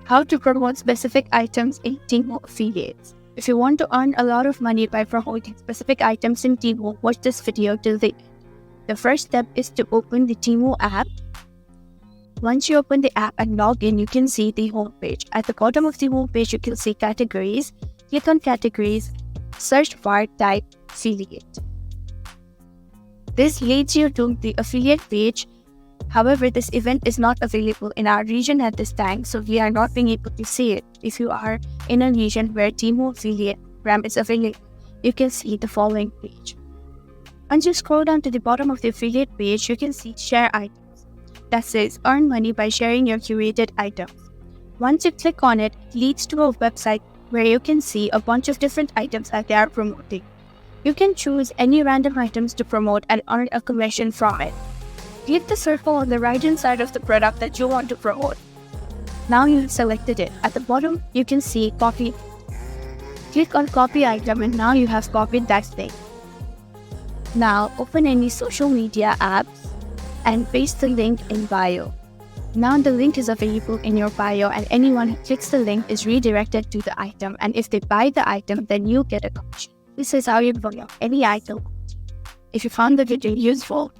How to promote specific items in Temu affiliates. If you want to earn a lot of money by promoting specific items in Temu, watch this video till the end. The first step is to open the Temu app. Once you open the app and log in, you can see the home page. At the bottom of the home page, you can see categories. Click on categories, search bar, type affiliate. This leads you to the affiliate page. However, this event is not available in our region at this time, so we are not being able to see it. If you are in a region where Temu affiliate program is available, you can see the following page. Once you scroll down to the bottom of the affiliate page, you can see share items. That says earn money by sharing your curated items. Once you click on it, it leads to a website where you can see a bunch of different items that they are promoting. You can choose any random items to promote and earn a commission from it. Click the circle on the right-hand side of the product that you want to promote. Now you have selected it. At the bottom, you can see copy. Click on copy item and now you have copied that thing. Now open any social media apps and paste the link in bio. Now the link is available in your bio and anyone who clicks the link is redirected to the item, and if they buy the item, then you get a commission. This is how you promote any item. If you found the video useful,